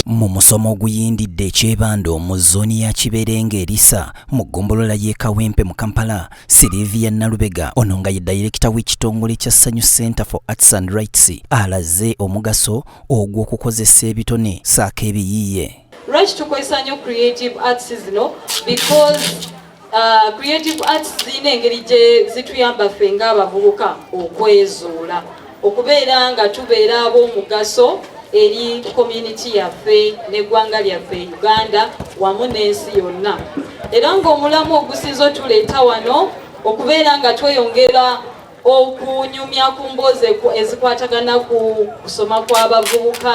Mu musomo oguyindidde ekyebando mu zooni ya Kiberenge Erisa mu ggombolola y'e Kawempe mu Kampala, Sylvia Nalubega ono nga ye dayirekita w'ekitongole kya Ssanyu Center for Arts and Rights alaze omugaso ogw'okukozesa ebitone saako ebiyiiye. Lwaki tukozesa nnyo creative arts zino? Because creative arts zirina engeri gye zituyamba ffe ng'abavubuka okwezuula, okubeera nga tubeera ab'omugaso eri community yaffe n'eggwanga lyaffe Uganda wamu n'ensi yonna. Era ng'omulamu ogusinza otuleeta wano okubeera nga tweyongera okunyumya ku mboozi ezikwatagana ku kusoma kw'abavubuka,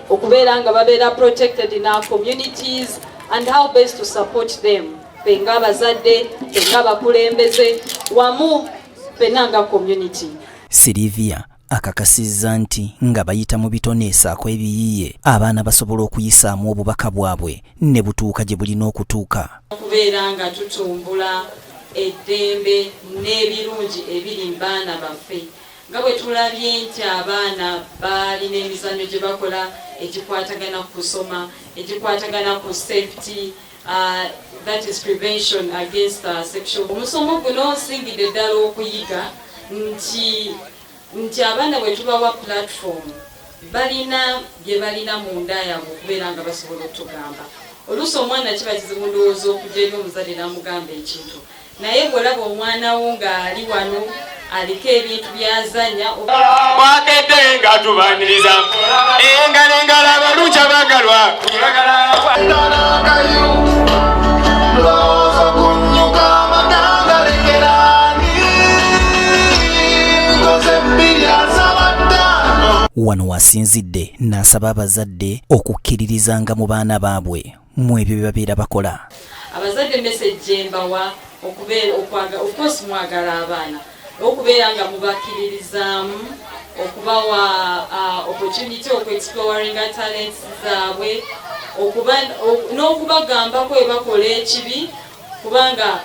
okubeera nga babeera protected in our communities and how best to support them, ffe ng'abazadde, ffe ng'abakulembeze wamu ffenna nga community. Sylvia akakasizza nti nga bayita mu bitone saako ebiyiiye abaana basobola okuyisaamu obubaka bwabwe ne butuuka gye bulina okutuuka. Okubeera nga tutumbula eddembe n'ebirungi ebiri mu baana baffe, nga bwe tulabye nti abaana balina emizannyo gye bakola egikwatagana ku kusoma, egikwatagana ku safety, that is prevention against sexual. Omusomo guno nsingidde ddala okuyiga nti abaana bwe tubawa platform balina bye balina munda yaabwe okubeera nga basobola okutugamba. Oluusi omwana kiba kizibu ndowooza okujja eri omuzadde n'amugamba ekintu, naye bw'olaba omwana wo ng'ali wano aliko ebintu byazanya wakedde nga tubaniriza engalo abalungi abagalwa wano wasinzidde n'asaba abazadde okukkiririzanga mu baana baabwe mu ebyo bye babeera bakola. Abazadde message mbawa okubeera of course mwagala abaana okubeera nga mubakkiririzaamu, okubawa opportunity okuexploring talents zaabwe, n'okubagambako ebakola ekibi kubanga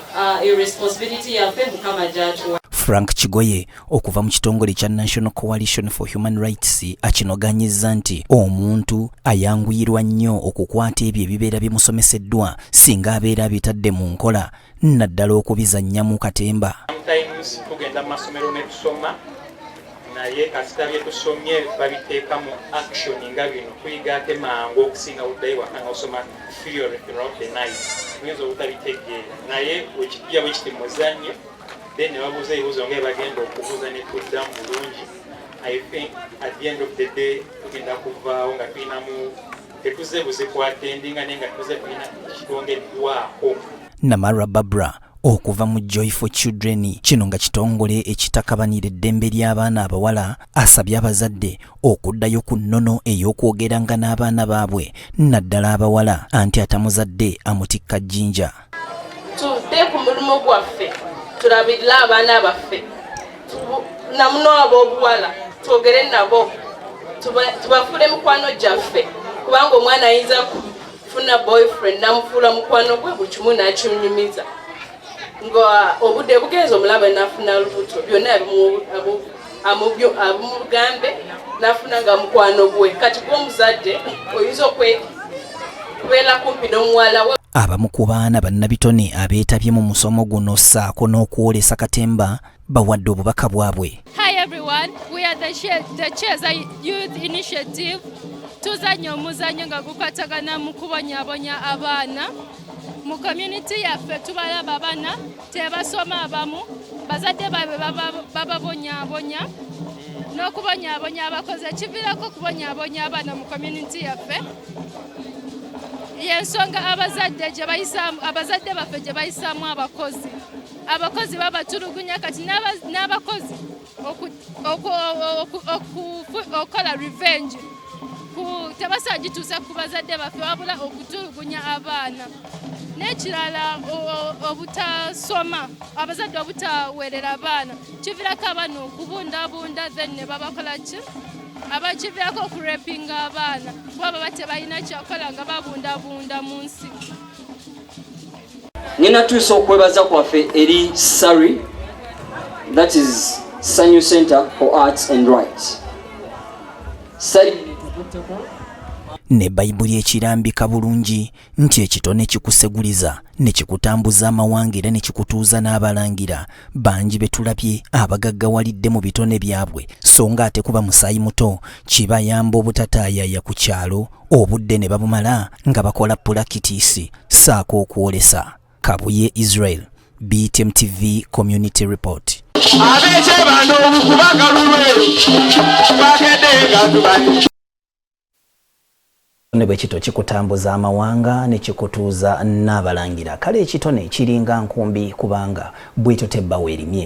irresponsibility yaffe Mukama gy'atuwa. Frank Kigoye okuva mu kitongole kya National Coalition for Human Rights akinoganyizza nti omuntu ayanguyirwa nnyo okukwata ebyo ebibeera bimusomeseddwa singa abeera abitadde mu nkola naddala okubizannya mu katemba. Sometimes tugenda mu masomero ne tusoma naye kasita bye tusomye babiteeka mu action nga bino tuyigaate mangu okusinga buddayo waka nga osoma theory throughout the night tuyinza obutabitegeera naye wekijja bwe kiti muzannyo then babuuza ebibuuzo nga bagenda okubuuza ne tuddamu bulungi. I think at the end of the day tugenda kuvaawo nga tulinamu tetuze buzikwatendiinga naye nga tuze tulina kitongeddwako. Namara Barbara okuva mu Joy for Children kino nga kitongole ekitakabanira eddembe ly'abaana abawala asabye abazadde okuddayo ku nnono ey'okwogeranga n'abaana baabwe naddala abawala anti atamuzadde amutikka jjinja. Tudde ku mulimu gwaffe tulabirira abaana baffe namuno ab'obuwala twogere nabo tubafuule mikwano gyaffe kubanga omwana ayinza kufuna boyfriend namufuula mukwano gwe buli kimu n'akinyumiza nga obudde bugenza omulaba n'afuna lubuto byonna amugambe n'afuna nga mukwano gwe kati gw'omuzadde oyinza okubeera kumpi n'omuwala we. Abamu ku baana bannabitone abeetabye mu musomo guno ssaako n'okwolesa katemba bawadde obubaka bwabwe. Hi everyone, we are the Cheza Youth Initiative. Tuzannya omuzannyo nga gukwatagana mu kubonyabonya abaana. Mu community yaffe tubalaba abaana tebasoma abamu, bazadde baabwe bababonyabonya n'okubonyabonya abakozi ekiviirako okubonyabonya abaana mu community yaffe. Yensonga abazadde baffe gye bayisaamu abakozi babatulugunya kati n'abakozi okukola revenge tebasagituusa ku bazadde baffe wabula okutulugunya abaana. N'ekirala obutasoma abazadde obutaweerera abaana kiviirako abaana okubundabunda then ne babakola ki abakiviirako okurepinga abaana bwaba batebalina kyakola nga babundabunda mu nsi. Nina tuusa okwebaza kwaffe eri SARI that is SANU Center for Arts and Rights. SARI ne Bayibuli ekirambika bulungi nti ekitone kikuseguliza ne kikutambuza amawanga era ne kikutuuza n'abalangira bangi betulabye abagaggawalidde mu bitone byabwe so nga ate kuba musaayi muto kibayamba obutataayaya ku kyalo obudde ne babumala nga bakola pulakitisi saako okwolesa. Kabuye Israel, BTM TV Community Report. Ne bwe kito kikutambuza amawanga ne kikutuuza n'abalangira kale ekitone kiringa nkumbi kubanga bwito tebbawo erimye